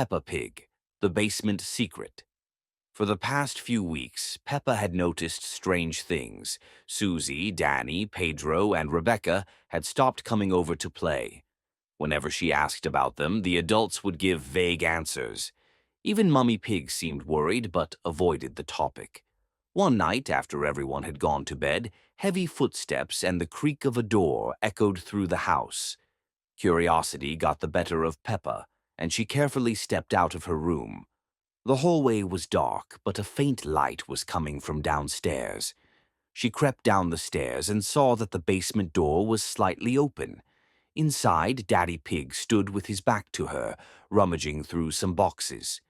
Peppa Pig, the basement secret. For the past few weeks, Peppa had noticed strange things. Susie, Danny, Pedro, and Rebecca had stopped coming over to play. Whenever she asked about them, the adults would give vague answers. Even Mummy Pig seemed worried but avoided the topic. One night, after everyone had gone to bed, heavy footsteps and the creak of a door echoed through the house. Curiosity got the better of Peppa, and she carefully stepped out of her room. The hallway was dark, but a faint light was coming from downstairs. She crept down the stairs and saw that the basement door was slightly open. Inside, Daddy Pig stood with his back to her, rummaging through some boxes.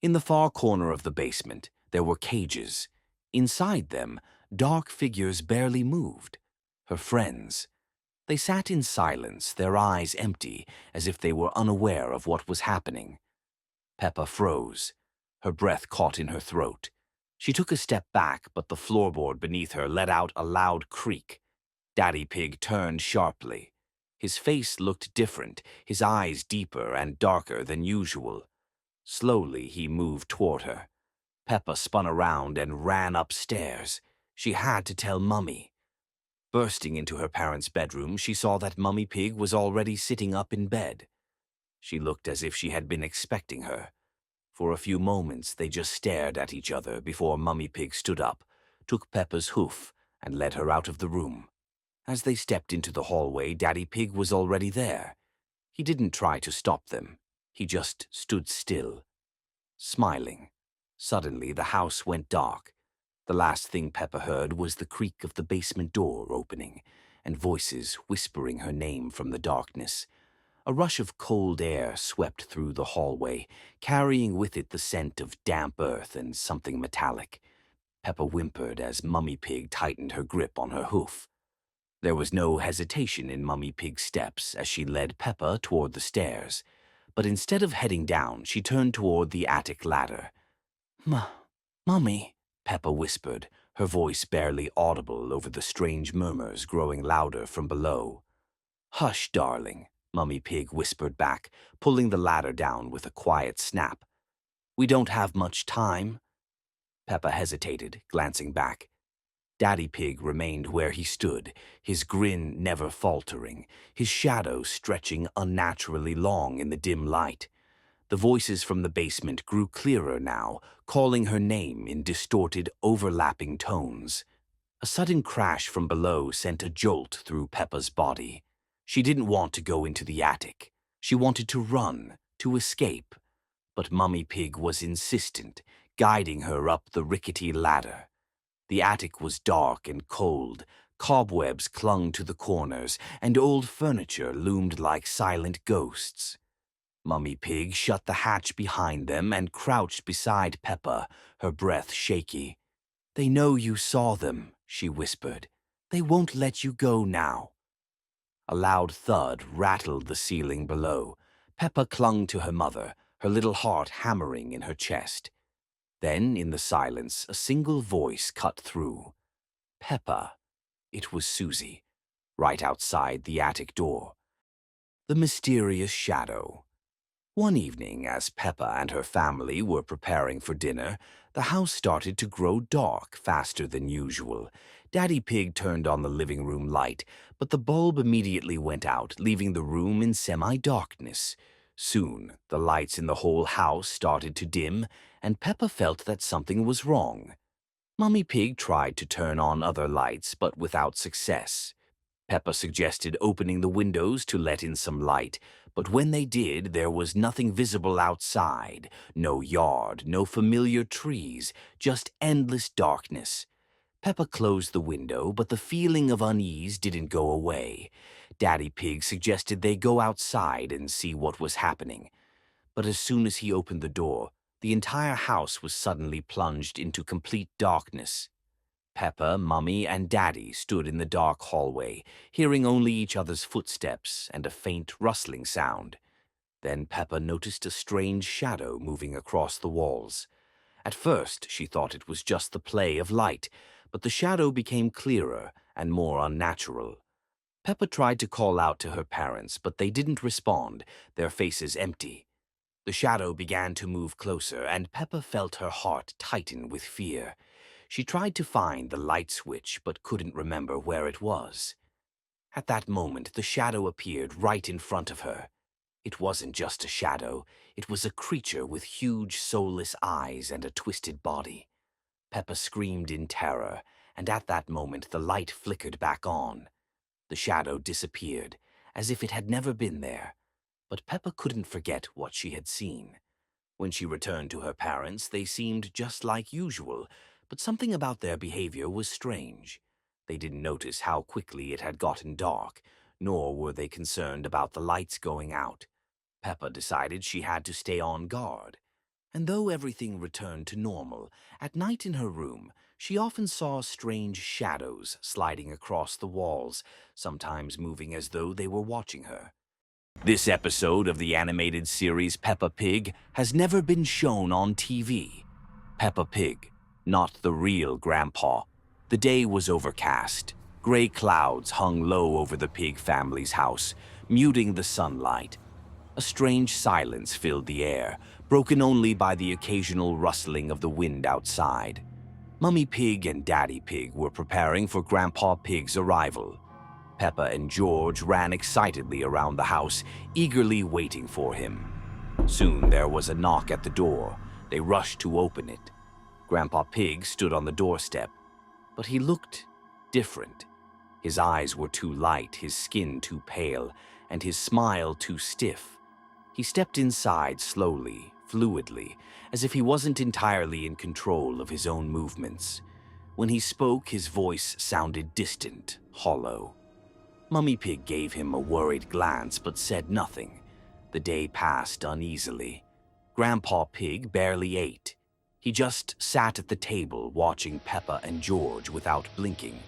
In the far corner of the basement, there were cages. Inside them, dark figures barely moved. Her friends. They sat in silence, their eyes empty, as if they were unaware of what was happening. Peppa froze. Her breath caught in her throat. She took a step back, but the floorboard beneath her let out a loud creak. Daddy Pig turned sharply. His face looked different, his eyes deeper and darker than usual. Slowly he moved toward her. Peppa spun around and ran upstairs. She had to tell Mummy. Bursting into her parents' bedroom, she saw that Mummy Pig was already sitting up in bed. She looked as if she had been expecting her. For a few moments they just stared at each other before Mummy Pig stood up, took Peppa's hoof, and led her out of the room. As they stepped into the hallway, Daddy Pig was already there. He didn't try to stop them. He just stood still, smiling. Suddenly the house went dark. The last thing Peppa heard was the creak of the basement door opening, and voices whispering her name from the darkness. A rush of cold air swept through the hallway, carrying with it the scent of damp earth and something metallic. Peppa whimpered as Mummy Pig tightened her grip on her hoof. There was no hesitation in Mummy Pig's steps as she led Peppa toward the stairs. But instead of heading down, she turned toward the attic ladder. Mummy, Peppa whispered, her voice barely audible over the strange murmurs growing louder from below. Hush, darling, Mummy Pig whispered back, pulling the ladder down with a quiet snap. We don't have much time. Peppa hesitated, glancing back. Daddy Pig remained where he stood, his grin never faltering, his shadow stretching unnaturally long in the dim light. The voices from the basement grew clearer now, calling her name in distorted, overlapping tones. A sudden crash from below sent a jolt through Peppa's body. She didn't want to go into the attic. She wanted to run, to escape. But Mummy Pig was insistent, guiding her up the rickety ladder. The attic was dark and cold. Cobwebs clung to the corners, and old furniture loomed like silent ghosts. Mummy Pig shut the hatch behind them and crouched beside Peppa, her breath shaky. They know you saw them, she whispered. They won't let you go now. A loud thud rattled the ceiling below. Peppa clung to her mother, her little heart hammering in her chest. Then, in the silence, a single voice cut through. Peppa. It was Susie, right outside the attic door. The mysterious shadow. One evening, as Peppa and her family were preparing for dinner, the house started to grow dark faster than usual. Daddy Pig turned on the living room light, but the bulb immediately went out, leaving the room in semi-darkness. Soon, the lights in the whole house started to dim, and Peppa felt that something was wrong. Mummy Pig tried to turn on other lights, but without success. Peppa suggested opening the windows to let in some light, but when they did, there was nothing visible outside. No yard, no familiar trees, just endless darkness. Peppa closed the window, but the feeling of unease didn't go away. Daddy Pig suggested they go outside and see what was happening. But as soon as he opened the door, the entire house was suddenly plunged into complete darkness. Peppa, Mummy, and Daddy stood in the dark hallway, hearing only each other's footsteps and a faint rustling sound. Then Peppa noticed a strange shadow moving across the walls. At first, she thought it was just the play of light, but the shadow became clearer and more unnatural. Peppa tried to call out to her parents, but they didn't respond, their faces empty. The shadow began to move closer, and Peppa felt her heart tighten with fear. She tried to find the light switch, but couldn't remember where it was. At that moment, the shadow appeared right in front of her. It wasn't just a shadow. It was a creature with huge, soulless eyes and a twisted body. Peppa screamed in terror, and at that moment, the light flickered back on. The shadow disappeared, as if it had never been there. But Peppa couldn't forget what she had seen. When she returned to her parents, they seemed just like usual, but something about their behavior was strange. They didn't notice how quickly it had gotten dark, nor were they concerned about the lights going out. Peppa decided she had to stay on guard. And though everything returned to normal, at night in her room, she often saw strange shadows sliding across the walls, sometimes moving as though they were watching her. This episode of the animated series Peppa Pig has never been shown on TV. Peppa Pig, not the real Grandpa. The day was overcast. Gray clouds hung low over the pig family's house, muting the sunlight. A strange silence filled the air, broken only by the occasional rustling of the wind outside. Mummy Pig and Daddy Pig were preparing for Grandpa Pig's arrival. Peppa and George ran excitedly around the house, eagerly waiting for him. Soon there was a knock at the door. They rushed to open it. Grandpa Pig stood on the doorstep, but he looked different. His eyes were too light, his skin too pale, and his smile too stiff. He stepped inside slowly, fluidly, as if he wasn't entirely in control of his own movements. When he spoke, his voice sounded distant, hollow. Mummy Pig gave him a worried glance but said nothing. The day passed uneasily. Grandpa Pig barely ate. He just sat at the table watching Peppa and George without blinking.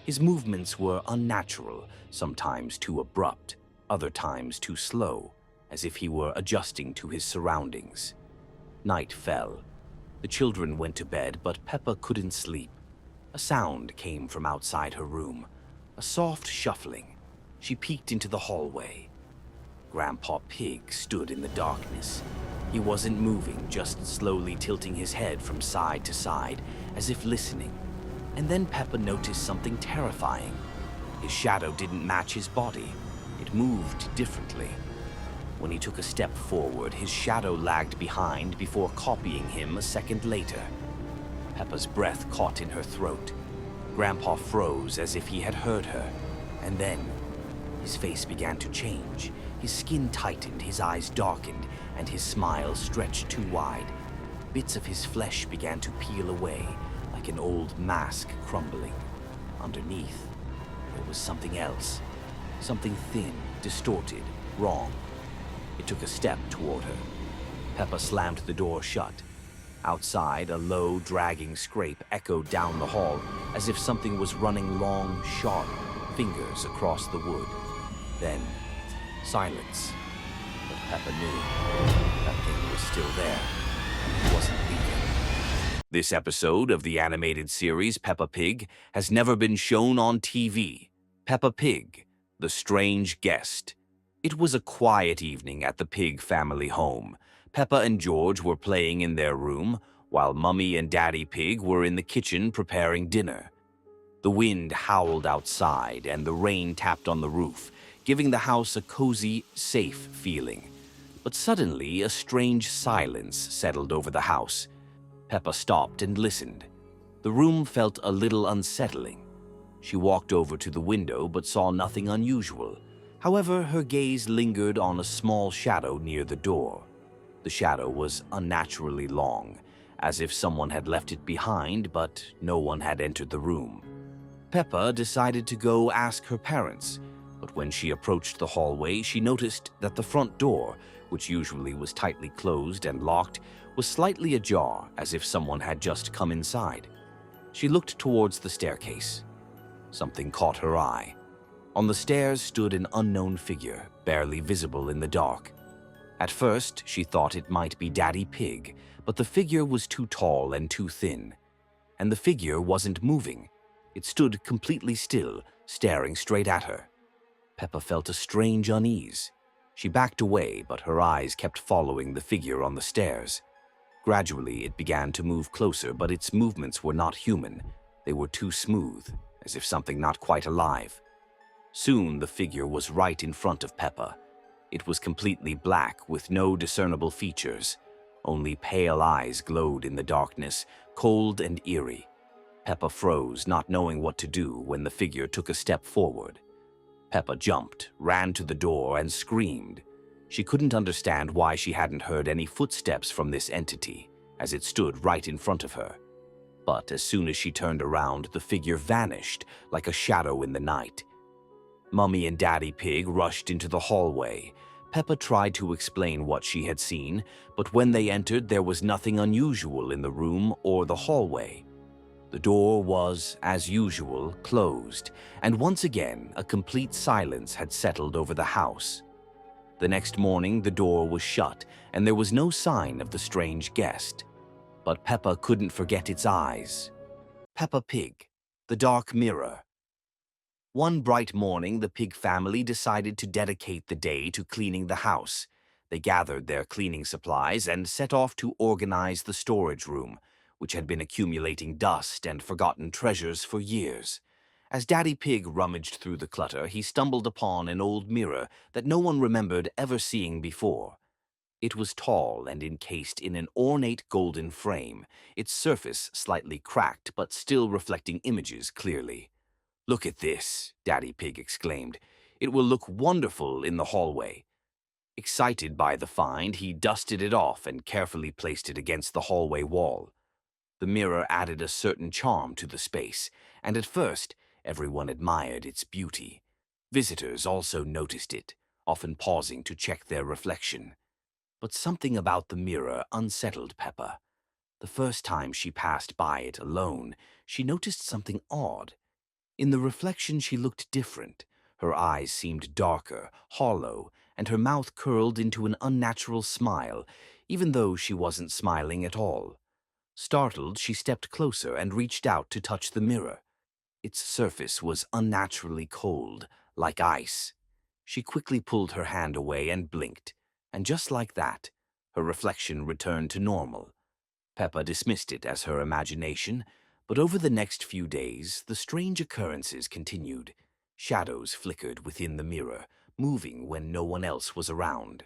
His movements were unnatural, sometimes too abrupt, other times too slow, as if he were adjusting to his surroundings. Night fell. The children went to bed, but Peppa couldn't sleep. A sound came from outside her room. A soft shuffling. She peeked into the hallway. Grandpa Pig stood in the darkness. He wasn't moving, just slowly tilting his head from side to side, as if listening. And then Peppa noticed something terrifying. His shadow didn't match his body. It moved differently. When he took a step forward, his shadow lagged behind before copying him a second later. Peppa's breath caught in her throat. Grandpa froze as if he had heard her, and then his face began to change. His skin tightened, his eyes darkened, and his smile stretched too wide. Bits of his flesh began to peel away, like an old mask crumbling. Underneath, there was something else. Something thin, distorted, wrong. It took a step toward her. Peppa slammed the door shut. Outside, a low, dragging scrape echoed down the hall, as if something was running long, sharp fingers across the wood. Then, silence. But Peppa knew that thing was still there, and it wasn't leaving. This episode of the animated series Peppa Pig has never been shown on TV. Peppa Pig, the Strange Guest. It was a quiet evening at the Pig family home. Peppa and George were playing in their room, while Mummy and Daddy Pig were in the kitchen preparing dinner. The wind howled outside, and the rain tapped on the roof, giving the house a cozy, safe feeling. But suddenly, a strange silence settled over the house. Peppa stopped and listened. The room felt a little unsettling. She walked over to the window but saw nothing unusual. However, her gaze lingered on a small shadow near the door. The shadow was unnaturally long, as if someone had left it behind, but no one had entered the room. Peppa decided to go ask her parents, but when she approached the hallway, she noticed that the front door, which usually was tightly closed and locked, was slightly ajar, as if someone had just come inside. She looked towards the staircase. Something caught her eye. On the stairs stood an unknown figure, barely visible in the dark. At first, she thought it might be Daddy Pig, but the figure was too tall and too thin. And the figure wasn't moving. It stood completely still, staring straight at her. Peppa felt a strange unease. She backed away, but her eyes kept following the figure on the stairs. Gradually, it began to move closer, but its movements were not human. They were too smooth, as if something not quite alive. Soon, the figure was right in front of Peppa. It was completely black, with no discernible features. Only pale eyes glowed in the darkness, cold and eerie. Peppa froze, not knowing what to do when the figure took a step forward. Peppa jumped, ran to the door, and screamed. She couldn't understand why she hadn't heard any footsteps from this entity, as it stood right in front of her. But as soon as she turned around, the figure vanished like a shadow in the night. Mummy and Daddy Pig rushed into the hallway. Peppa tried to explain what she had seen, but when they entered, there was nothing unusual in the room or the hallway. The door was, as usual, closed, and once again a complete silence had settled over the house. The next morning, the door was shut, and there was no sign of the strange guest. But Peppa couldn't forget its eyes. Peppa Pig, the dark mirror. One bright morning, the Pig family decided to dedicate the day to cleaning the house. They gathered their cleaning supplies and set off to organize the storage room, which had been accumulating dust and forgotten treasures for years. As Daddy Pig rummaged through the clutter, he stumbled upon an old mirror that no one remembered ever seeing before. It was tall and encased in an ornate golden frame, its surface slightly cracked but still reflecting images clearly. "Look at this," Daddy Pig exclaimed. "It will look wonderful in the hallway." Excited by the find, he dusted it off and carefully placed it against the hallway wall. The mirror added a certain charm to the space, and at first, everyone admired its beauty. Visitors also noticed it, often pausing to check their reflection. But something about the mirror unsettled Peppa. The first time she passed by it alone, she noticed something odd. In the reflection, she looked different. Her eyes seemed darker, hollow, and her mouth curled into an unnatural smile, even though she wasn't smiling at all. Startled, she stepped closer and reached out to touch the mirror. Its surface was unnaturally cold, like ice. She quickly pulled her hand away and blinked, and just like that, her reflection returned to normal. Peppa dismissed it as her imagination, but over the next few days, the strange occurrences continued. Shadows flickered within the mirror, moving when no one else was around.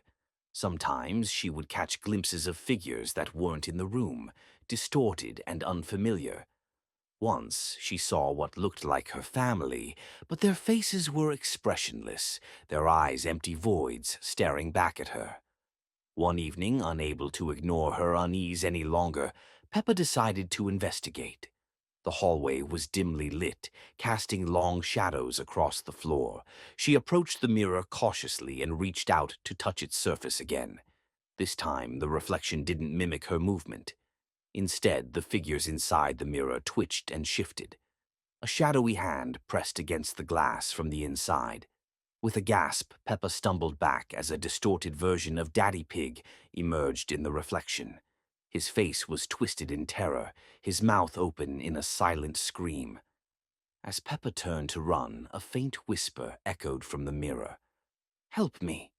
Sometimes she would catch glimpses of figures that weren't in the room, distorted and unfamiliar. Once she saw what looked like her family, but their faces were expressionless, their eyes empty voids staring back at her. One evening, unable to ignore her unease any longer, Peppa decided to investigate. The hallway was dimly lit, casting long shadows across the floor. She approached the mirror cautiously and reached out to touch its surface again. This time, the reflection didn't mimic her movement. Instead, the figures inside the mirror twitched and shifted. A shadowy hand pressed against the glass from the inside. With a gasp, Peppa stumbled back as a distorted version of Daddy Pig emerged in the reflection. His face was twisted in terror, his mouth open in a silent scream. As Peppa turned to run, a faint whisper echoed from the mirror. "Help me!"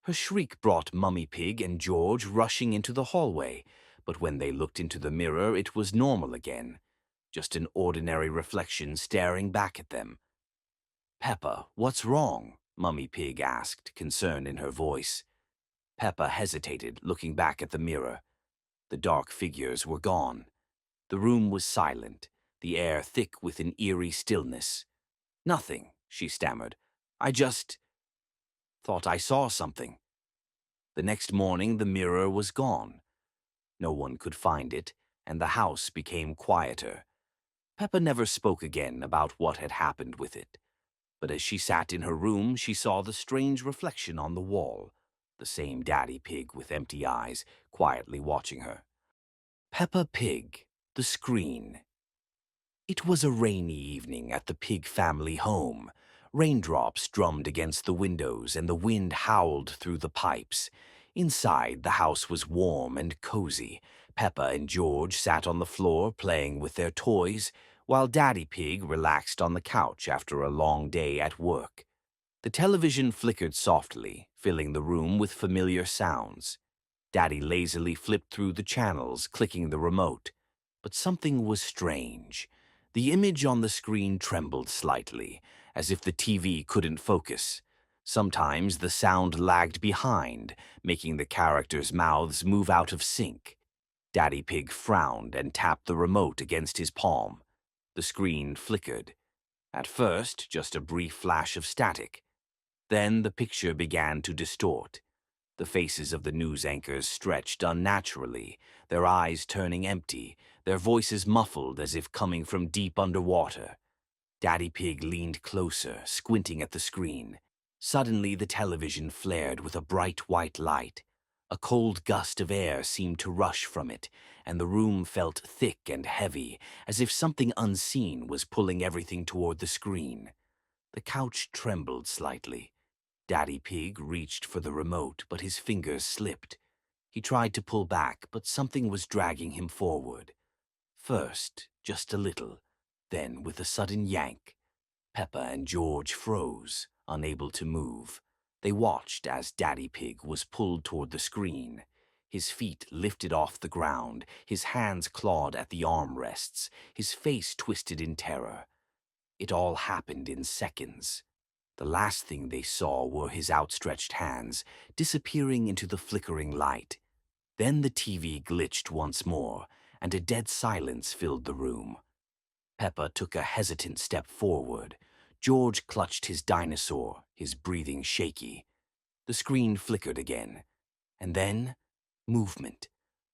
Her shriek brought Mummy Pig and George rushing into the hallway, but when they looked into the mirror, it was normal again. Just an ordinary reflection staring back at them. "Peppa, what's wrong?" Mummy Pig asked, concern in her voice. Peppa hesitated, looking back at the mirror. The dark figures were gone. The room was silent, the air thick with an eerie stillness. "Nothing," she stammered. "I just thought I saw something." The next morning, the mirror was gone. No one could find it, and the house became quieter. Peppa never spoke again about what had happened with it. But as she sat in her room, she saw the strange reflection on the wall, the same Daddy Pig with empty eyes, quietly watching her. Peppa Pig, the screen. It was a rainy evening at the Pig family home. Raindrops drummed against the windows and the wind howled through the pipes. Inside, the house was warm and cozy. Peppa and George sat on the floor playing with their toys, while Daddy Pig relaxed on the couch after a long day at work. The television flickered softly, filling the room with familiar sounds. Daddy lazily flipped through the channels, clicking the remote. But something was strange. The image on the screen trembled slightly, as if the TV couldn't focus. Sometimes the sound lagged behind, making the characters' mouths move out of sync. Daddy Pig frowned and tapped the remote against his palm. The screen flickered. At first, just a brief flash of static. Then the picture began to distort. The faces of the news anchors stretched unnaturally, their eyes turning empty, their voices muffled as if coming from deep underwater. Daddy Pig leaned closer, squinting at the screen. Suddenly, the television flared with a bright white light. A cold gust of air seemed to rush from it, and the room felt thick and heavy, as if something unseen was pulling everything toward the screen. The couch trembled slightly. Daddy Pig reached for the remote, but his fingers slipped. He tried to pull back, but something was dragging him forward. First, just a little, then with a sudden yank. Peppa and George froze, unable to move. They watched as Daddy Pig was pulled toward the screen. His feet lifted off the ground, his hands clawed at the armrests, his face twisted in terror. It all happened in seconds. The last thing they saw were his outstretched hands, disappearing into the flickering light. Then the TV glitched once more, and a dead silence filled the room. Peppa took a hesitant step forward. George clutched his dinosaur, his breathing shaky. The screen flickered again. And then, movement.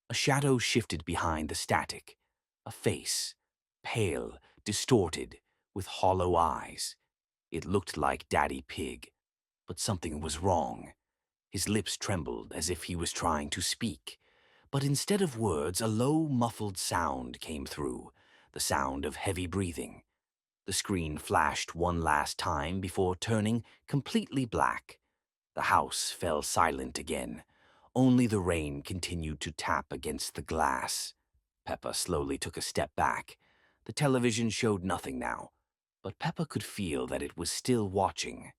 A shadow shifted behind the static. A face, pale, distorted, with hollow eyes. It looked like Daddy Pig, but something was wrong. His lips trembled as if he was trying to speak. But instead of words, a low, muffled sound came through, the sound of heavy breathing. The screen flashed one last time before turning completely black. The house fell silent again. Only the rain continued to tap against the glass. Peppa slowly took a step back. The television showed nothing now, but Peppa could feel that it was still watching.